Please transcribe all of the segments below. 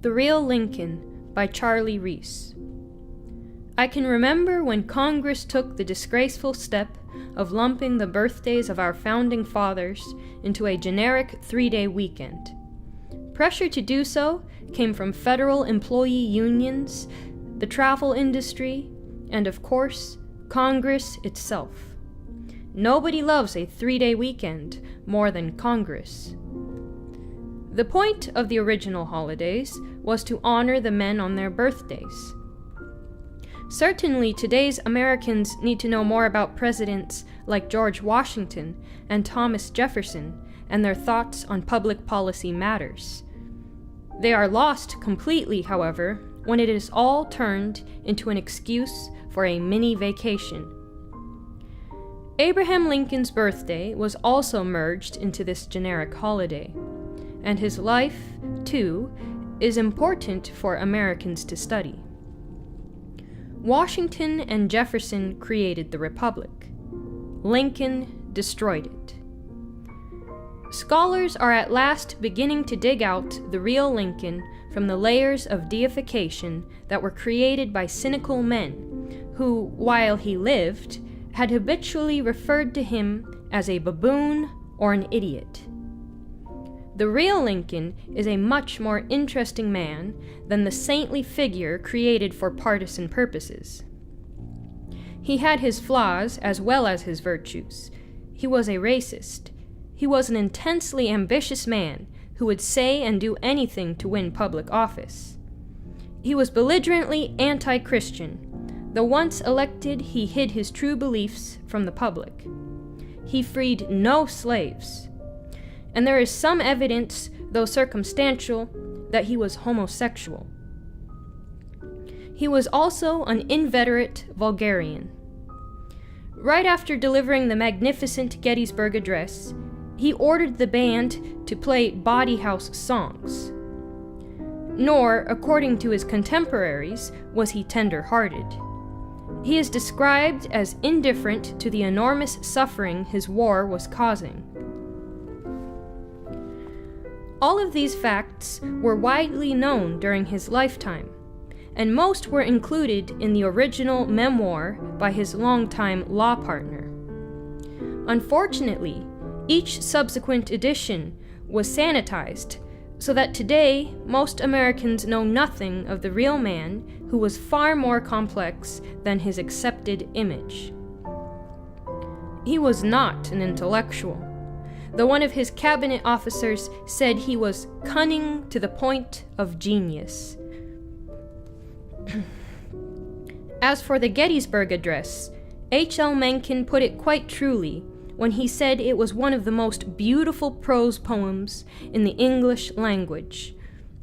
The Real Lincoln by Charley Reese. I can remember when Congress took the disgraceful step of lumping the birthdays of our founding fathers into a generic 3-day weekend. Pressure to do so came from federal employee unions, the travel industry, and of course, Congress itself. Nobody loves a 3-day weekend more than Congress. The point of the original holidays was to honor the men on their birthdays. Certainly, today's Americans need to know more about presidents like George Washington and Thomas Jefferson and their thoughts on public policy matters. They are lost completely, however, when it is all turned into an excuse for a mini vacation. Abraham Lincoln's birthday was also merged into this generic holiday, and his life, too, is important for Americans to study. Washington and Jefferson created the Republic. Lincoln destroyed it. Scholars are at last beginning to dig out the real Lincoln from the layers of deification that were created by cynical men who, while he lived, had habitually referred to him as a baboon or an idiot. The real Lincoln is a much more interesting man than the saintly figure created for partisan purposes. He had his flaws as well as his virtues. He was a racist. He was an intensely ambitious man who would say and do anything to win public office. He was belligerently anti-Christian. Though once elected, he hid his true beliefs from the public. He freed no slaves. And there is some evidence, though circumstantial, that he was homosexual. He was also an inveterate vulgarian. Right after delivering the magnificent Gettysburg Address, he ordered the band to play bawdy house songs. Nor, according to his contemporaries, was he tender-hearted. He is described as indifferent to the enormous suffering his war was causing. All of these facts were widely known during his lifetime, and most were included in the original memoir by his longtime law partner. Unfortunately, each subsequent edition was sanitized, so that today most Americans know nothing of the real man who was far more complex than his accepted image. He was not an intellectual, though one of his cabinet officers said he was cunning to the point of genius. As for the Gettysburg Address, H.L. Mencken put it quite truly when he said it was one of the most beautiful prose poems in the English language,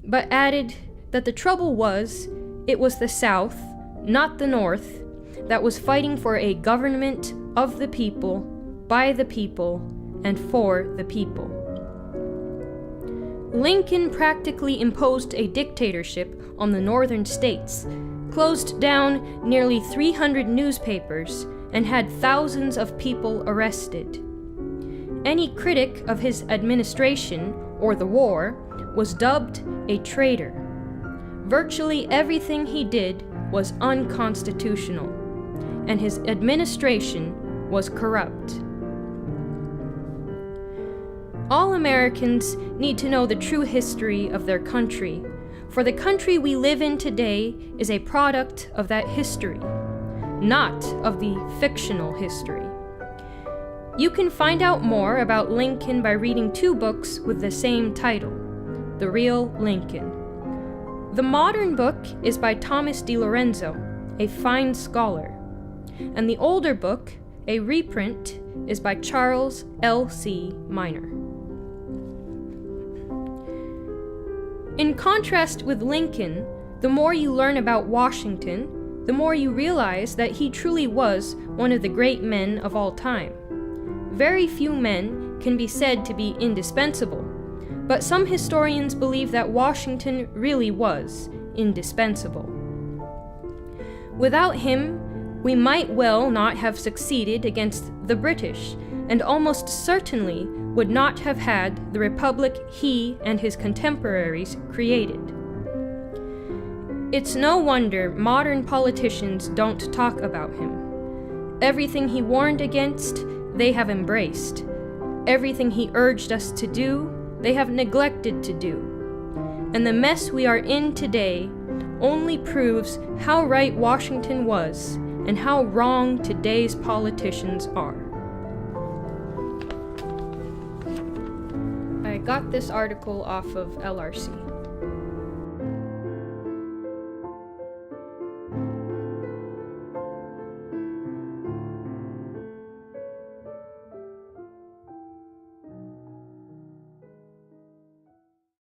but added that the trouble was, it was the South, not the North, that was fighting for a government of the people, by the people, and for the people. Lincoln practically imposed a dictatorship on the northern states, closed down nearly 300 newspapers, and had thousands of people arrested. Any critic of his administration, or the war, was dubbed a traitor. Virtually everything he did was unconstitutional, and his administration was corrupt. All Americans need to know the true history of their country, for the country we live in today is a product of that history, not of the fictional history. You can find out more about Lincoln by reading 2 books with the same title, The Real Lincoln. The modern book is by Thomas DiLorenzo, a fine scholar, and the older book, a reprint, is by Charles L.C. Minor. In contrast with Lincoln, the more you learn about Washington, the more you realize that he truly was one of the great men of all time. Very few men can be said to be indispensable, but some historians believe that Washington really was indispensable. Without him, we might well not have succeeded against the British, and almost certainly would not have had the republic he and his contemporaries created. It's no wonder modern politicians don't talk about him. Everything he warned against, they have embraced. Everything he urged us to do, they have neglected to do. And the mess we are in today only proves how right Washington was and how wrong today's politicians are. I got this article off of LRC.